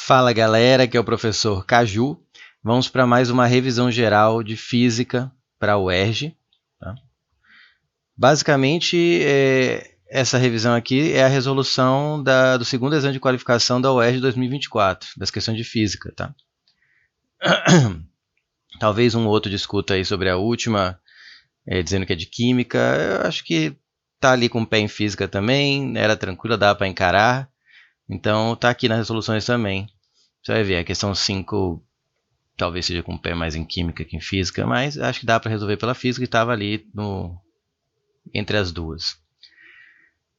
Fala galera, aqui é o professor Caju. Vamos para mais uma revisão geral de física para a UERJ. Tá? Basicamente, essa revisão aqui é a resolução do segundo exame de qualificação da UERJ 2024, das questões de física. Tá? Talvez um outro discuta aí sobre a última, dizendo que é de química. Eu acho que está ali com o pé em física também, era tranquila, dá para encarar. Então está aqui nas resoluções também. Você vai ver, a questão 5 talvez seja com o pé mais em química que em física, mas acho que dá para resolver pela física e estava ali entre as duas.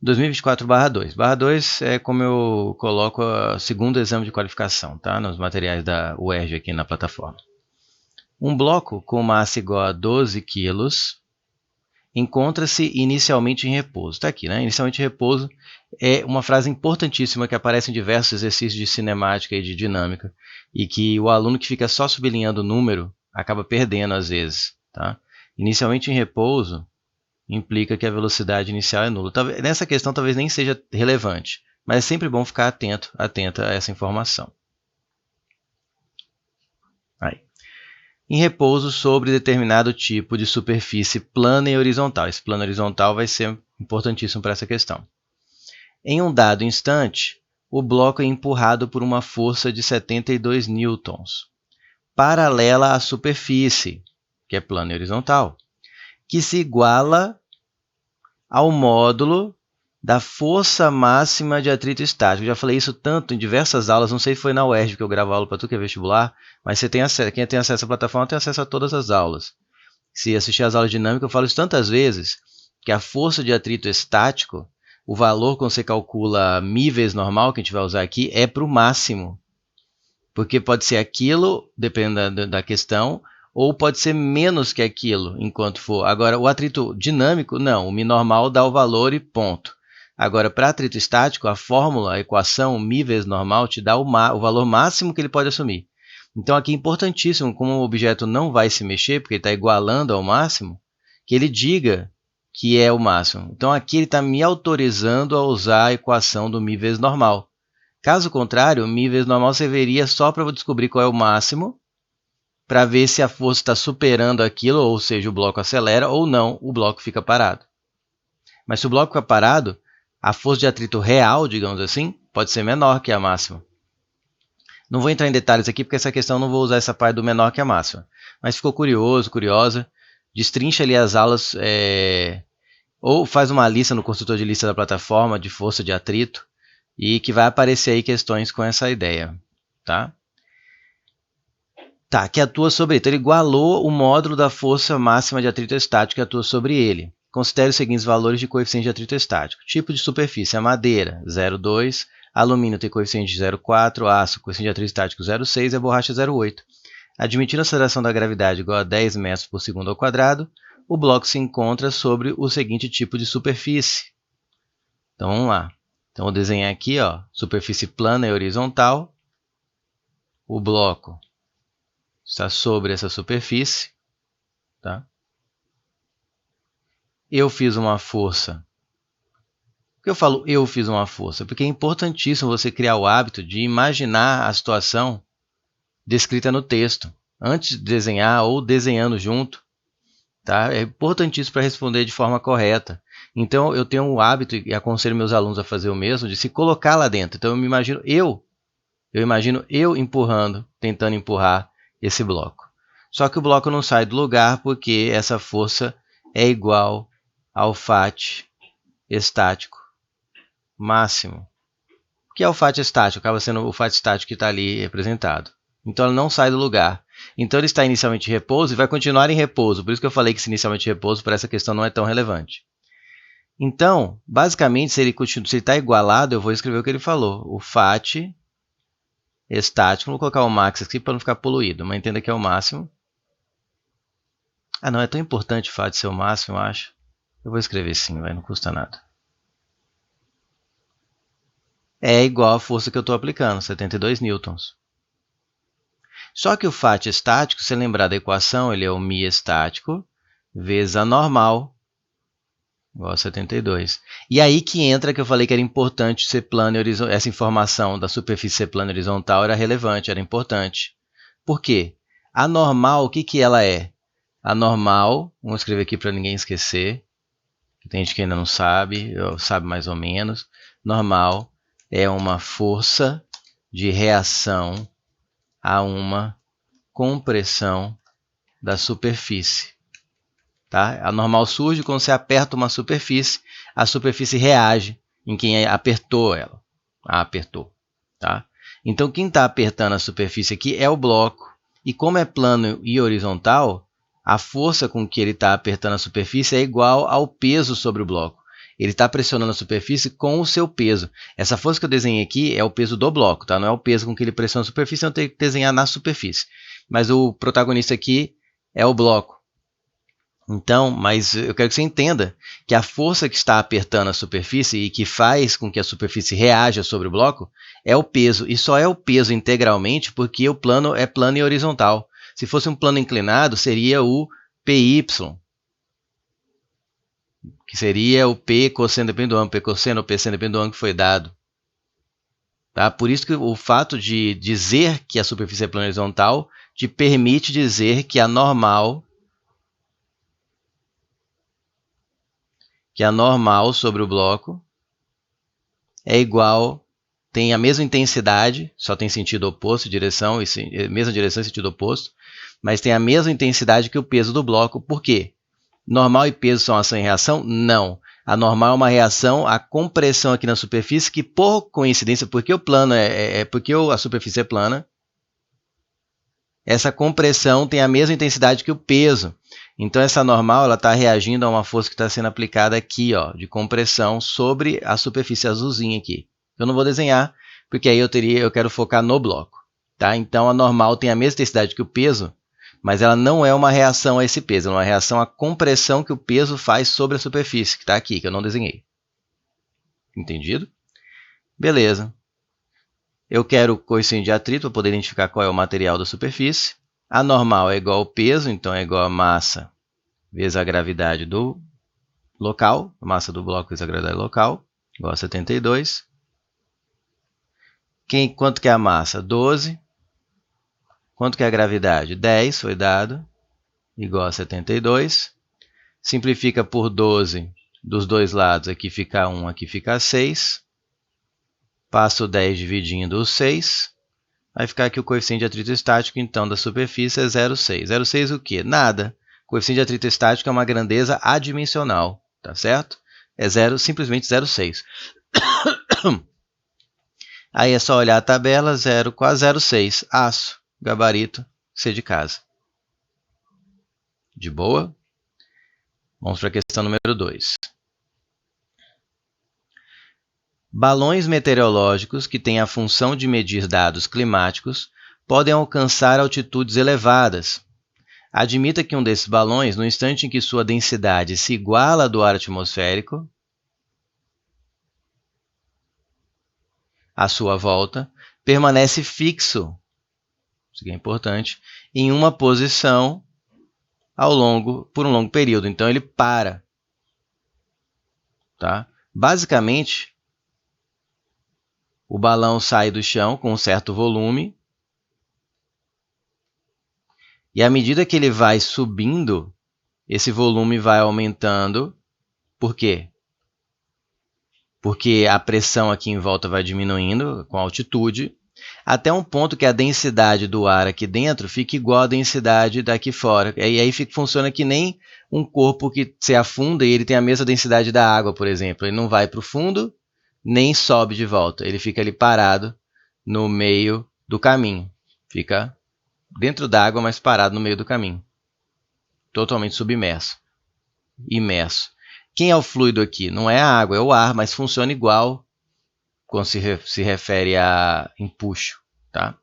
2024/2. /2 é como eu coloco o segundo exame de qualificação, tá? Nos materiais da UERJ aqui na plataforma. Um bloco com massa igual a 12 kg encontra-se inicialmente em repouso. Está aqui, né? Inicialmente em repouso é uma frase importantíssima que aparece em diversos exercícios de cinemática e de dinâmica e que o aluno que fica só sublinhando o número acaba perdendo às vezes. Tá? Inicialmente em repouso implica que a velocidade inicial é nula. Nessa questão talvez nem seja relevante, mas é sempre bom ficar atenta a essa informação. Aí. Em repouso sobre determinado tipo de superfície plana e horizontal. Esse plano horizontal vai ser importantíssimo para essa questão. Em um dado instante, o bloco é empurrado por uma força de 72 newtons, paralela à superfície, que é plana e horizontal, que se iguala ao módulo da força máxima de atrito estático. Eu já falei isso tanto em diversas aulas, não sei se foi na UERJ que eu gravo aula para tu que é vestibular, mas você tem acesso, quem tem acesso à plataforma tem acesso a todas as aulas. Se assistir às aulas dinâmicas, eu falo isso tantas vezes, que a força de atrito estático, o valor quando você calcula μ vezes normal, que a gente vai usar aqui, é para o máximo. Porque pode ser aquilo, dependendo da questão, ou pode ser menos que aquilo, enquanto for. Agora, o atrito dinâmico, não. O μ normal dá o valor e ponto. Agora, para atrito estático, a fórmula, a equação μ vezes normal te dá o valor máximo que ele pode assumir. Então, aqui é importantíssimo, como o objeto não vai se mexer, porque ele está igualando ao máximo, que ele diga que é o máximo. Então, aqui ele está me autorizando a usar a equação do μ vezes normal. Caso contrário, μ vezes normal serviria só para descobrir qual é o máximo, para ver se a força está superando aquilo, ou seja, o bloco acelera, ou não, o bloco fica parado. Mas se o bloco fica parado, a força de atrito real, digamos assim, pode ser menor que a máxima. Não vou entrar em detalhes aqui, porque essa questão não vou usar essa parte do menor que a máxima. Mas ficou curioso, curiosa, destrincha ali as aulas, ou faz uma lista no construtor de lista da plataforma de força de atrito, e que vai aparecer aí questões com essa ideia. Tá? Tá, que atua sobre ele. Então, ele igualou o módulo da força máxima de atrito estático que atua sobre ele. Considere os seguintes valores de coeficiente de atrito estático. Tipo de superfície, a madeira, 0,2, alumínio tem coeficiente de 0,4, aço, coeficiente de atrito estático 0,6 e a borracha 0,8. Admitindo a aceleração da gravidade igual a 10 metros por segundo ao quadrado, o bloco se encontra sobre o seguinte tipo de superfície. Então, vamos lá. Então, vou desenhar aqui, ó, superfície plana e horizontal. O bloco está sobre essa superfície. Tá? Eu fiz uma força. Por que eu falo eu fiz uma força? Porque é importantíssimo você criar o hábito de imaginar a situação descrita no texto, antes de desenhar ou desenhando junto. Tá? É importantíssimo para responder de forma correta. Então, eu tenho o hábito, e aconselho meus alunos a fazer o mesmo, de se colocar lá dentro. Então, eu me imagino eu empurrando, tentando empurrar esse bloco. Só que o bloco não sai do lugar porque essa força é igual ao Φ estático máximo. O que é o Φ estático? Acaba sendo o Φ estático que está ali representado. Então, ela não sai do lugar. Então, ele está inicialmente em repouso e vai continuar em repouso. Por isso que eu falei que inicialmente em repouso para essa questão não é tão relevante. Então, basicamente, se ele está igualado, eu vou escrever o que ele falou. O Φ estático, vou colocar o max aqui para não ficar poluído, mas entenda que é o máximo. Ah, não, é tão importante o Φ ser o máximo, eu acho. Eu vou escrever sim, não custa nada. É igual à força que eu estou aplicando, 72 newtons. Só que o Φ estático, se lembrar da equação, ele é o μ estático vezes a normal igual a 72. E aí que entra que eu falei que era importante ser plano e horizontal. Essa informação da superfície ser plana e horizontal era relevante, era importante. Por quê? A normal, o que, que ela é? A normal, vamos escrever aqui para ninguém esquecer, tem gente que ainda não sabe, ou sabe mais ou menos. Normal é uma força de reação a uma compressão da superfície. Tá? A normal surge quando você aperta uma superfície, a superfície reage em quem apertou ela. Apertou. Tá? Então, quem está apertando a superfície aqui é o bloco. E como é plano e horizontal, a força com que ele está apertando a superfície é igual ao peso sobre o bloco. Ele está pressionando a superfície com o seu peso. Essa força que eu desenhei aqui é o peso do bloco, tá? Não é o peso com que ele pressiona a superfície, eu tenho que desenhar na superfície. Mas o protagonista aqui é o bloco. Então, mas eu quero que você entenda que a força que está apertando a superfície e que faz com que a superfície reaja sobre o bloco é o peso. E só é o peso integralmente porque o plano é plano e horizontal. Se fosse um plano inclinado, seria o PY, que seria o P cosseno dependendo do ângulo, P cosseno ou P seno dependendo do ângulo que foi dado. Tá? Por isso que o fato de dizer que a superfície é plano horizontal te permite dizer que a normal sobre o bloco é igual, tem a mesma intensidade, só tem sentido oposto, direção, mesma direção e sentido oposto, mas tem a mesma intensidade que o peso do bloco. Por quê? Normal e peso são ação e reação? Não. A normal é uma reação à compressão aqui na superfície, que por coincidência, porque o plano porque a superfície é plana, essa compressão tem a mesma intensidade que o peso. Então, essa normal está reagindo a uma força que está sendo aplicada aqui, ó, de compressão sobre a superfície azulzinha aqui. Eu não vou desenhar, porque aí eu quero focar no bloco. Tá? Então, a normal tem a mesma intensidade que o peso, mas ela não é uma reação a esse peso, é uma reação à compressão que o peso faz sobre a superfície, que está aqui, que eu não desenhei. Entendido? Beleza. Eu quero o coeficiente de atrito para poder identificar qual é o material da superfície. A normal é igual ao peso, então é igual a massa vezes a gravidade do local, a massa do bloco vezes a gravidade local, igual a 72. Quanto que é a massa? 12. Quanto que é a gravidade? 10 foi dado, igual a 72. Simplifica por 12 dos dois lados, aqui fica 1, aqui fica 6. Passa o 10 dividindo o 6. Vai ficar aqui o coeficiente de atrito estático, então, da superfície é 0,6. 0,6 o quê? Nada. O coeficiente de atrito estático é uma grandeza adimensional, tá certo? É simplesmente 0,6. Aí é só olhar a tabela, 0, quase 0,6. Aço, gabarito, C de casa. De boa? Vamos para a questão número 2. Balões meteorológicos que têm a função de medir dados climáticos podem alcançar altitudes elevadas. Admita que um desses balões, no instante em que sua densidade se iguala à do ar atmosférico, à sua volta, permanece fixo, isso aqui é importante, em uma posição por um longo período. Então, ele para. Tá? Basicamente, o balão sai do chão com um certo volume, e à medida que ele vai subindo, esse volume vai aumentando. Por quê? Porque a pressão aqui em volta vai diminuindo com a altitude, até um ponto que a densidade do ar aqui dentro fica igual à densidade daqui fora. E aí funciona que nem um corpo que se afunda e ele tem a mesma densidade da água, por exemplo. Ele não vai para o fundo, nem sobe de volta. Ele fica ali parado no meio do caminho. Fica dentro d'água, mas parado no meio do caminho. Totalmente submerso. Imerso. Quem é o fluido aqui? Não é a água, é o ar, mas funciona igual quando se refere a empuxo. Tá?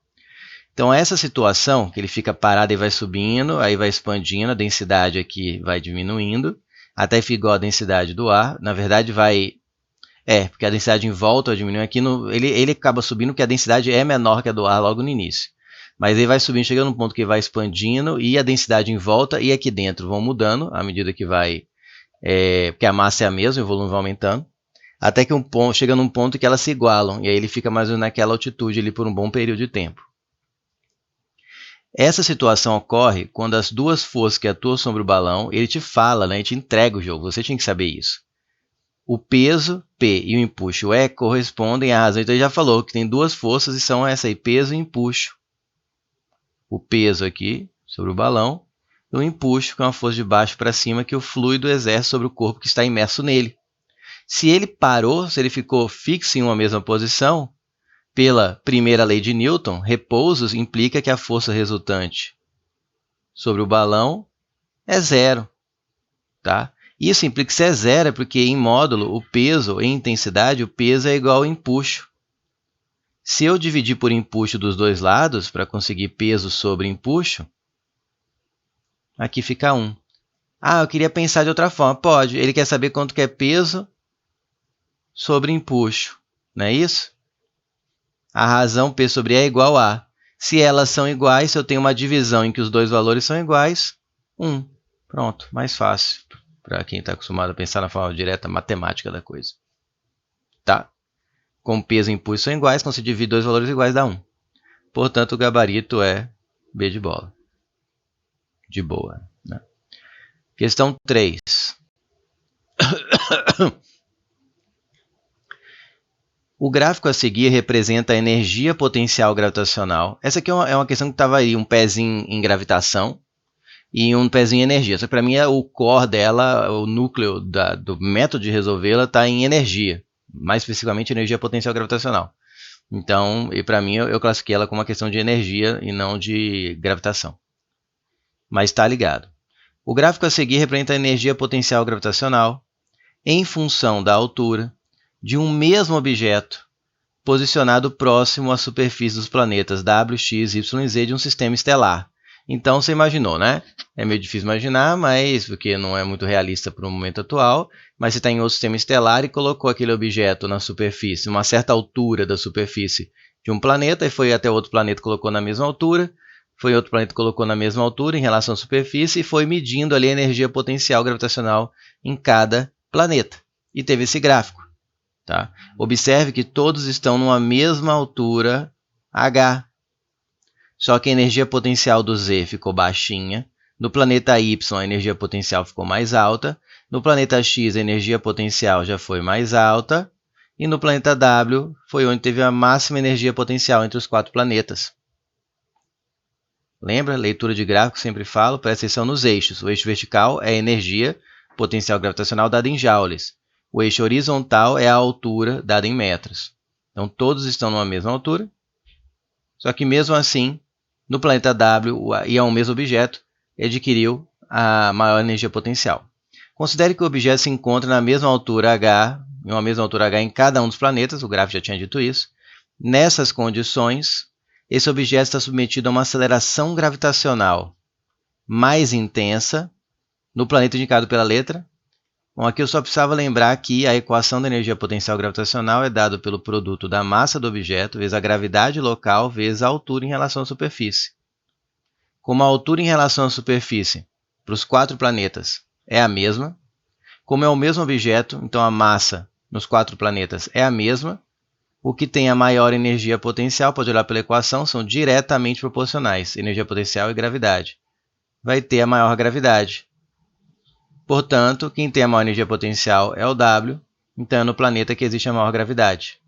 Então, essa situação, que ele fica parado e vai subindo, aí vai expandindo, a densidade aqui vai diminuindo, até ficar igual a densidade do ar. Na verdade, porque a densidade em volta vai diminuindo. Aqui ele acaba subindo porque a densidade é menor que a do ar logo no início. Mas ele vai subindo, chegando num ponto que vai expandindo, e a densidade em volta e aqui dentro vão mudando à medida que vai porque a massa é a mesma e o volume vai aumentando, até que chega num ponto que elas se igualam, e aí ele fica mais ou menos naquela altitude ali por um bom período de tempo. Essa situação ocorre quando as duas forças que atuam sobre o balão, ele te fala, né, ele te entrega o jogo, você tinha que saber isso. O peso, P, e o empuxo, E, correspondem à razão. Então ele já falou que tem duas forças e são essa aí, peso e empuxo. O peso aqui sobre o balão e o empuxo, que é uma força de baixo para cima que o fluido exerce sobre o corpo que está imerso nele. Se ele parou, se ele ficou fixo em uma mesma posição, pela primeira lei de Newton, repouso implica que a força resultante sobre o balão é zero. Tá? Isso implica que se é zero, é porque em módulo, o peso, em intensidade, o peso é igual ao empuxo. Se eu dividir por empuxo dos dois lados, para conseguir peso sobre empuxo, aqui fica 1. Ah, eu queria pensar de outra forma. Pode. Ele quer saber quanto que é peso sobre empuxo. Não é isso? A razão P sobre E é igual a. Se elas são iguais, se eu tenho uma divisão em que os dois valores são iguais, 1. Pronto, mais fácil. Para quem está acostumado a pensar na forma direta matemática da coisa. Tá? Como peso e empuxo são iguais, quando se divide dois valores iguais dá 1. Portanto, o gabarito é B de bola. De boa. Né? Questão 3. O gráfico a seguir representa a energia potencial gravitacional. Essa aqui é uma questão que estava aí, um pezinho em gravitação e um pezinho em energia. Só que para mim o core dela, o núcleo do método de resolvê-la está em energia. Mais especificamente energia potencial gravitacional. Então, e para mim eu classifiquei ela como uma questão de energia e não de gravitação. Mas está ligado. O gráfico a seguir representa a energia potencial gravitacional em função da altura de um mesmo objeto posicionado próximo à superfície dos planetas W, X, Y e Z de um sistema estelar. Então você imaginou, né? É meio difícil imaginar, mas porque não é muito realista para o momento atual, mas você está em outro sistema estelar e colocou aquele objeto na superfície, uma certa altura da superfície de um planeta, e foi até outro planeta e colocou na mesma altura, foi outro planeta e colocou na mesma altura em relação à superfície e foi medindo ali a energia potencial gravitacional em cada planeta. E teve esse gráfico. Tá? Observe que todos estão numa mesma altura H. Só que a energia potencial do Z ficou baixinha. No planeta Y, a energia potencial ficou mais alta. No planeta X, a energia potencial já foi mais alta. E no planeta W, foi onde teve a máxima energia potencial entre os 4 planetas. Lembra? Leitura de gráfico, sempre falo, presta atenção nos eixos. O eixo vertical é a energia potencial gravitacional dada em joules. O eixo horizontal é a altura dada em metros. Então, todos estão numa mesma altura. Só que, mesmo assim, no planeta W, e é um mesmo objeto, adquiriu a maior energia potencial. Considere que o objeto se encontra na mesma altura H, em uma mesma altura H em cada um dos planetas, o gráfico já tinha dito isso. Nessas condições, esse objeto está submetido a uma aceleração gravitacional mais intensa no planeta indicado pela letra. Bom, aqui eu só precisava lembrar que a equação da energia potencial gravitacional é dada pelo produto da massa do objeto vezes a gravidade local vezes a altura em relação à superfície. Como a altura em relação à superfície para os 4 planetas é a mesma, como é o mesmo objeto, então a massa nos 4 planetas é a mesma, o que tem a maior energia potencial, pode olhar pela equação, são diretamente proporcionais, energia potencial e gravidade. Vai ter a maior gravidade. Portanto, quem tem a maior energia potencial é o W, então é no planeta que existe a maior gravidade.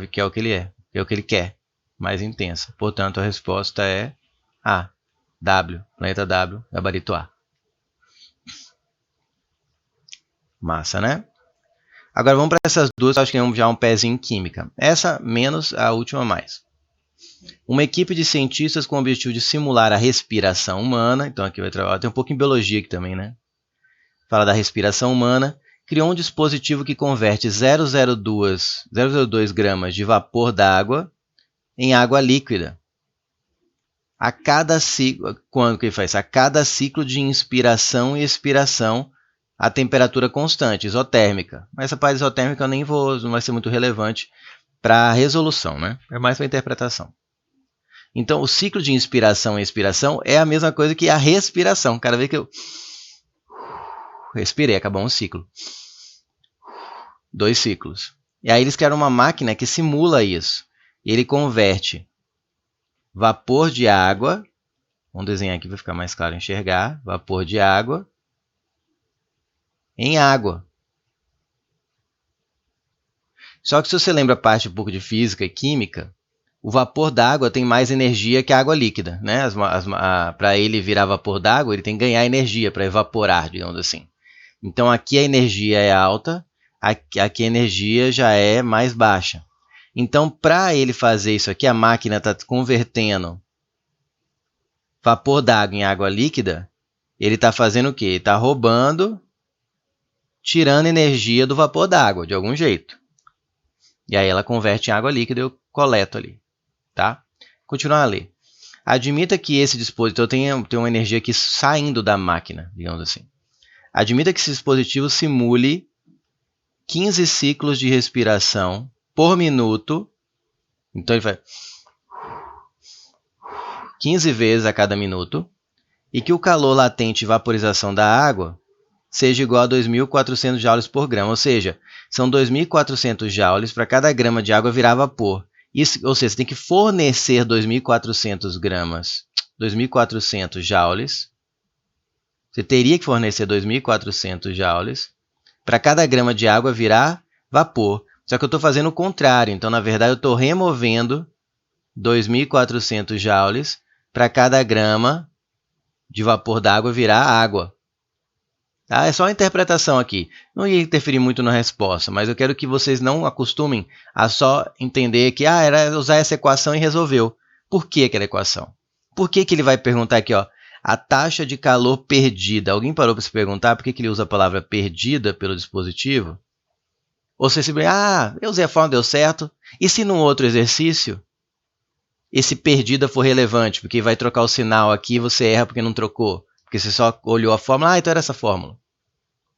Que é o que ele é o que ele quer, mais intensa. Portanto, a resposta é A, W, planeta W, gabarito A. Massa, né? Agora vamos para essas duas, acho que é já um pezinho em química. Essa menos, a última mais. Uma equipe de cientistas com o objetivo de simular a respiração humana, então aqui vai trabalhar, tem um pouco em biologia aqui também, né? Fala da respiração humana, criou um dispositivo que converte 0,02 gramas de vapor d'água em água líquida. A cada ciclo, quando que ele faz? A cada ciclo de inspiração e expiração, a temperatura constante, isotérmica. Mas essa parte isotérmica eu nem vou, não vai ser muito relevante para a resolução, né? É mais para a interpretação. Então, o ciclo de inspiração e expiração é a mesma coisa que a respiração. Cada vez que eu Respirei, acabou um ciclo. 2 ciclos. E aí eles criaram uma máquina que simula isso. E ele converte vapor de água, vamos desenhar aqui para ficar mais claro enxergar, vapor de água em água. Só que se você lembra a parte um pouco de física e química, o vapor d'água tem mais energia que a água líquida, né? Para ele virar vapor d'água, ele tem que ganhar energia para evaporar, digamos assim. Então aqui a energia é alta, aqui a energia já é mais baixa. Então, para ele fazer isso aqui, a máquina está convertendo vapor d'água em água líquida. Ele está fazendo o quê? Ele está roubando, tirando energia do vapor d'água, de algum jeito. E aí ela converte em água líquida e eu coleto ali. Tá? Continuar a ler. Admita que esse dispositivo tem uma energia aqui saindo da máquina, digamos assim. Admita que esse dispositivo simule 15 ciclos de respiração por minuto. Então ele faz 15 vezes a cada minuto. E que o calor latente de vaporização da água seja igual a 2.400 joules por grama. Ou seja, são 2.400 joules para cada grama de água virar vapor. Isso, ou seja, você tem que fornecer 2.400 gramas, 2.400 joules. Você teria que fornecer 2.400 joules para cada grama de água virar vapor. Só que eu estou fazendo o contrário. Então, na verdade, eu estou removendo 2.400 joules para cada grama de vapor d'água virar água. Tá? É só a interpretação aqui. Não ia interferir muito na resposta, mas eu quero que vocês não acostumem a só entender que era usar essa equação e resolveu. Por que aquela equação? Por que ele vai perguntar aqui, ó, a taxa de calor perdida? Alguém parou para se perguntar por que ele usa a palavra perdida pelo dispositivo? Ou você eu usei a forma, deu certo. E se num outro exercício, esse perdida for relevante, porque vai trocar o sinal aqui e você erra porque não trocou? Porque você só olhou a fórmula, então era essa fórmula.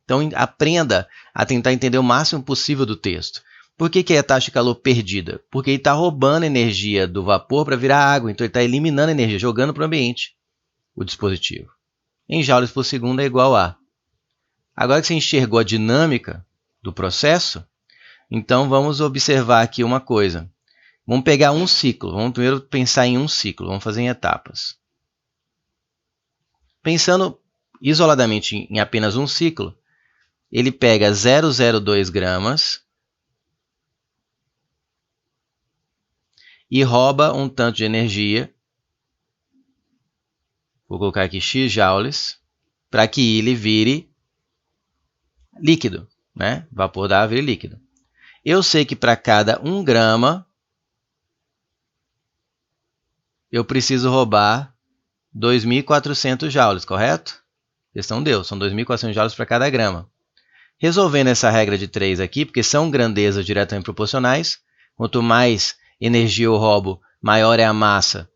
Então, aprenda a tentar entender o máximo possível do texto. Por que é a taxa de calor perdida? Porque ele está roubando energia do vapor para virar água. Então, ele está eliminando energia, jogando para o ambiente o dispositivo. Em joules por segundo é igual a. Agora que você enxergou a dinâmica do processo, então vamos observar aqui uma coisa. Vamos pegar um ciclo. Vamos primeiro pensar em um ciclo. Vamos fazer em etapas. Pensando isoladamente em apenas um ciclo, ele pega 0,02 gramas e rouba um tanto de energia. Vou colocar aqui X joules, para que ele vire líquido, né? Vapor da água vire líquido. Eu sei que para cada 1 grama, eu preciso roubar 2.400 joules, correto? A questão deu, são 2.400 joules para cada grama. Resolvendo essa regra de 3 aqui, porque são grandezas diretamente proporcionais, quanto mais energia eu roubo, maior é a massa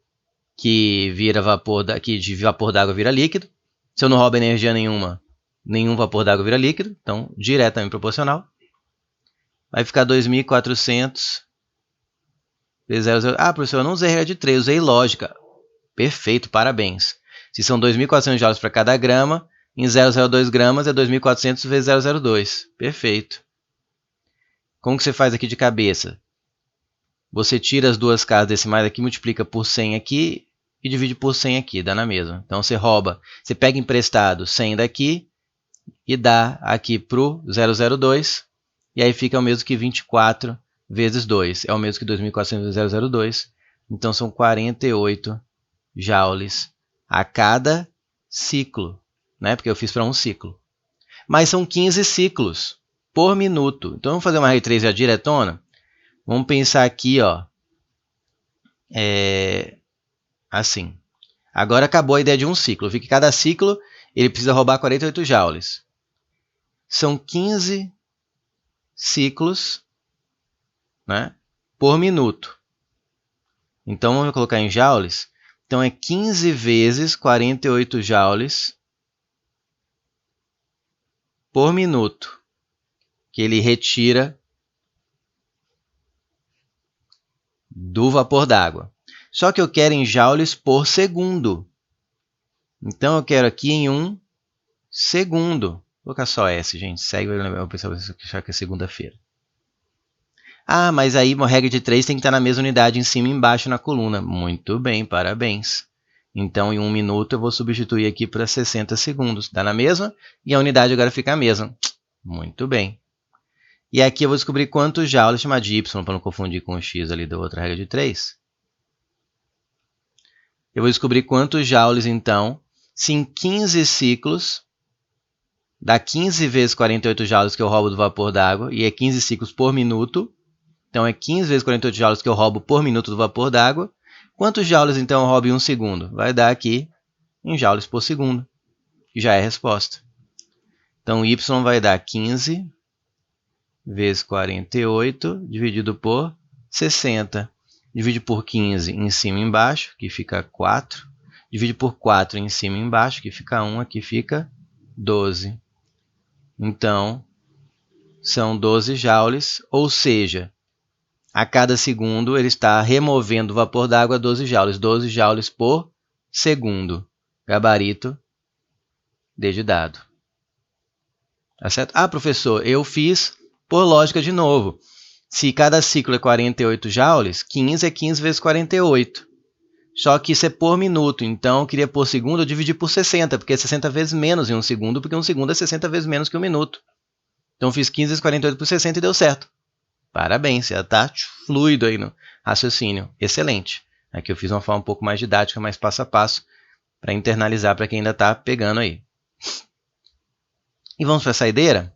que vira vapor, que de vapor d'água vira líquido. Se eu não roubo energia nenhuma, nenhum vapor d'água vira líquido, então diretamente proporcional. Vai ficar 2.400 vezes 0,0. Ah, professor, eu não usei regra de 3, usei lógica. Perfeito, parabéns. Se são 2.400 joules para cada grama, em 0,02 gramas é 2.400 vezes 0,02. Perfeito. Como que você faz aqui de cabeça? Você tira as duas casas decimais aqui, multiplica por 100 aqui e divide por 100 aqui, dá na mesma. Então você rouba, você pega emprestado 100 daqui e dá aqui para o 0,02, e aí fica o mesmo que 24 vezes 2. É o mesmo que 2.400 vezes 0,02. Então são 48 joules a cada ciclo, né? Porque eu fiz para um ciclo. Mas são 15 ciclos por minuto. Então vamos fazer uma regra 3 já diretona. Vamos pensar aqui, ó, assim. Agora acabou a ideia de um ciclo. Eu vi que cada ciclo ele precisa roubar 48 joules. São 15 ciclos, né, por minuto. Então vamos colocar em joules. Então é 15 vezes 48 joules por minuto que ele retira do vapor d'água. Só que eu quero em joules por segundo. Então eu quero aqui em 1 segundo. Vou colocar só S, gente. Segue, o pessoal vai achar que é segunda-feira. Ah, mas aí uma regra de 3 tem que estar na mesma unidade em cima e embaixo na coluna. Muito bem, parabéns. Então, em 1 minuto, eu vou substituir aqui para 60 segundos. Dá na mesma? E a unidade agora fica a mesma. Muito bem. E aqui eu vou descobrir quantos joules, chamar de Y para não confundir com o X ali da outra regra de 3. Eu vou descobrir quantos joules, então, se em 15 ciclos, dá 15 vezes 48 joules que eu roubo do vapor d'água, e é 15 ciclos por minuto. Então, é 15 vezes 48 joules que eu roubo por minuto do vapor d'água. Quantos joules, então, eu roubo em 1 segundo? Vai dar aqui em joules por segundo, que já é a resposta. Então, Y vai dar 15 vezes 48 dividido por 60. Divide por 15 em cima e embaixo, que fica 4. Divide por 4 em cima e embaixo, que fica 1, aqui fica 12. Então, são 12 joules, ou seja, a cada segundo ele está removendo o vapor d'água a 12 joules por segundo. Gabarito D de dado. Tá certo? Ah, professor, eu fiz por lógica de novo. Se cada ciclo é 48 joules, 15 é 15 vezes 48. Só que isso é por minuto, então eu queria por segundo, eu dividi por 60, porque é 60 vezes menos em 1 segundo, porque 1 segundo é 60 vezes menos que 1 minuto. Então eu fiz 15 vezes 48 por 60 e deu certo. Parabéns, já está fluido aí no raciocínio. Excelente. Aqui eu fiz uma forma um pouco mais didática, mais passo a passo, para internalizar para quem ainda está pegando aí. E vamos para a saideira?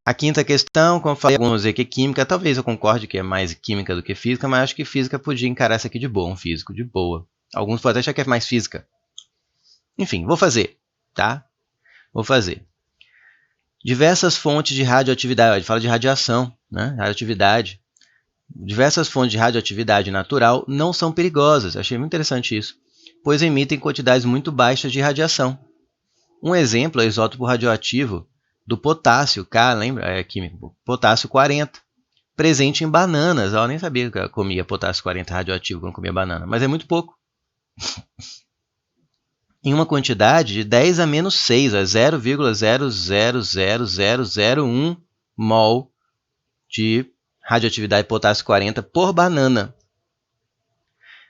A quinta questão, como eu falei, alguns dizer que é química, talvez eu concorde que é mais química do que física, mas acho que física podia encarar essa aqui de boa, um físico de boa. Alguns podem achar que é mais física. Enfim, vou fazer, tá? Vou fazer. Diversas fontes de radioatividade, fala de radiação, né? Radioatividade. Diversas fontes de radioatividade natural não são perigosas, achei muito interessante isso, pois emitem quantidades muito baixas de radiação. Um exemplo é o isótopo radioativo do potássio, K, lembra? É químico, potássio 40, presente em bananas. Eu nem sabia que eu comia potássio 40 radioativo quando comia banana, mas é muito pouco. Em uma quantidade de 10 a menos 6, 0,000001 mol de radioatividade potássio 40 por banana.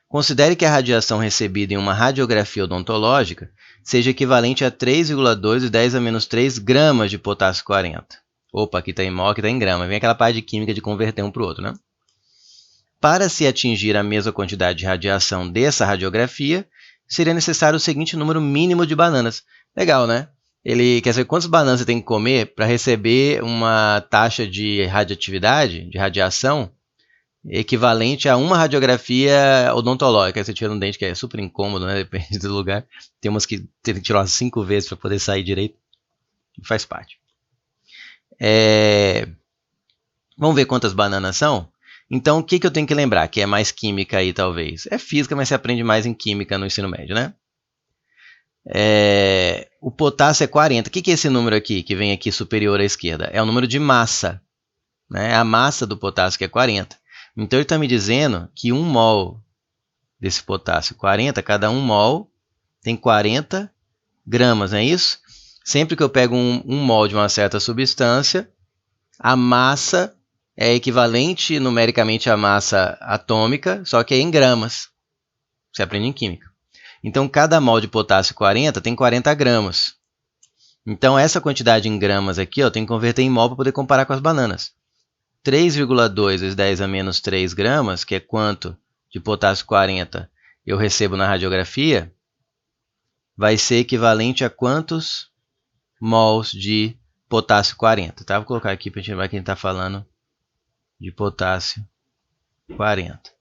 Considere que a radiação recebida em uma radiografia odontológica seja equivalente a 3,2 e 10 a menos 3 gramas de potássio 40. Opa, aqui está em mol, aqui está em grama. Vem aquela parte de química de converter um para o outro, né? Para se atingir a mesma quantidade de radiação dessa radiografia, seria necessário o seguinte número mínimo de bananas. Legal, né? Ele quer saber quantas bananas você tem que comer para receber uma taxa de radioatividade, de radiação, equivalente a uma radiografia odontológica. Você tira um dente que é super incômodo, né? Depende do lugar. Tem umas que tem que tirar umas 5 vezes para poder sair direito. Faz parte. Vamos ver quantas bananas são? Então, o que eu tenho que lembrar? Que é mais química aí, talvez. É física, mas você aprende mais em química no ensino médio, né? O potássio é 40. O que é esse número aqui, que vem aqui superior à esquerda? É o número de massa. Né? A massa do potássio que é 40. Então, ele está me dizendo que 1 mol desse potássio 40, cada 1 mol tem 40 gramas, não é isso? Sempre que eu pego um mol de uma certa substância, a massa é equivalente numericamente à massa atômica, só que é em gramas. Você aprende em química. Então, cada mol de potássio 40 tem 40 gramas. Então, essa quantidade em gramas aqui, eu tenho que converter em mol para poder comparar com as bananas. 3,2 vezes 10 a menos 3 gramas, que é quanto de potássio 40 eu recebo na radiografia, vai ser equivalente a quantos mols de potássio 40. Tá? Vou colocar aqui para a gente ver quem está falando de potássio 40.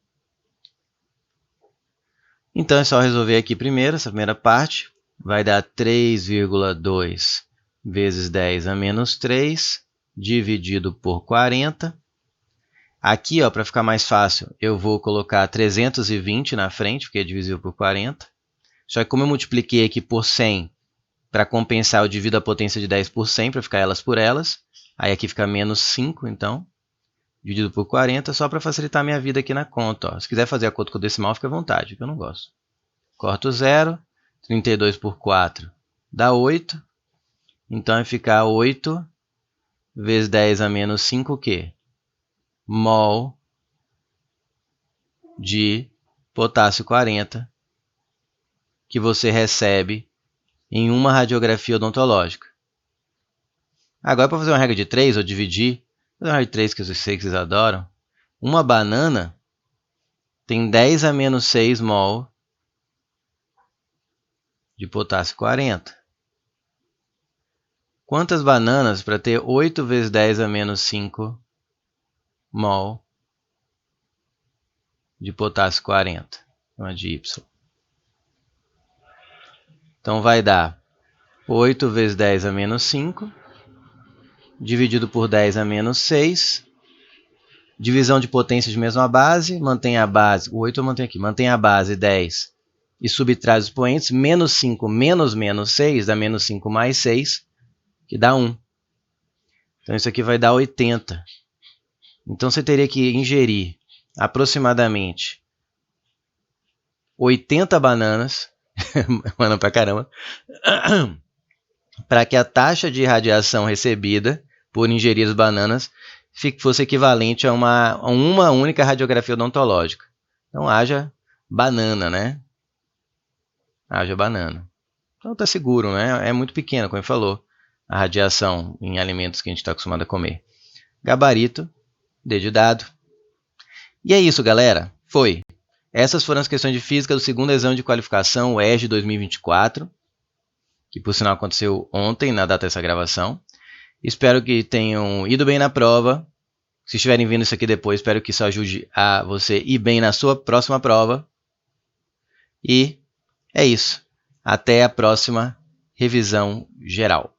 Então é só resolver aqui primeiro, essa primeira parte. Vai dar 3,2 vezes 10 a menos 3 dividido por 40. Aqui, para ficar mais fácil, eu vou colocar 320 na frente, porque é divisível por 40. Só que como eu multipliquei aqui por 100, para compensar eu divido a potência de 10 por 100, para ficar elas por elas. Aí aqui fica menos 5, então, dividido por 40, só para facilitar a minha vida aqui na conta. Se quiser fazer a conta com o decimal, fica à vontade, que eu não gosto. Corto 0, 32 por 4 dá 8. Então vai ficar 8 vezes 10 a menos 5 o quê? Mol de potássio 40 que você recebe em uma radiografia odontológica. Agora, para fazer uma regra de 3, ou dividir, fazer uma regra de 3 que eu sei que vocês adoram, uma banana tem 10 a menos 6 mol de potássio 40. Quantas bananas para ter 8 vezes 10 a menos 5 mol de potássio 40? Uma de Y. Então vai dar 8 vezes 10 a menos 5, dividido por 10 a menos 6, divisão de potência de mesma base, mantém a base, o 8 eu mantenho aqui, mantém a base 10 e subtrai os expoentes, menos 5 menos menos 6 dá menos 5 mais 6, que dá 1. Então isso aqui vai dar 80. Então você teria que ingerir aproximadamente 80 bananas, mano pra caramba, para que a taxa de radiação recebida por ingerir as bananas fosse equivalente a uma única radiografia odontológica. Então haja banana, né? Haja banana. Então tá seguro, né? É muito pequeno, como ele falou, a radiação em alimentos que a gente está acostumado a comer. Gabarito, D de dado. E é isso, galera. Foi. Essas foram as questões de física do segundo exame de qualificação, o ERG 2024, que por sinal aconteceu ontem, na data dessa gravação. Espero que tenham ido bem na prova. Se estiverem vendo isso aqui depois, espero que isso ajude a você ir bem na sua próxima prova. E é isso. Até a próxima revisão geral.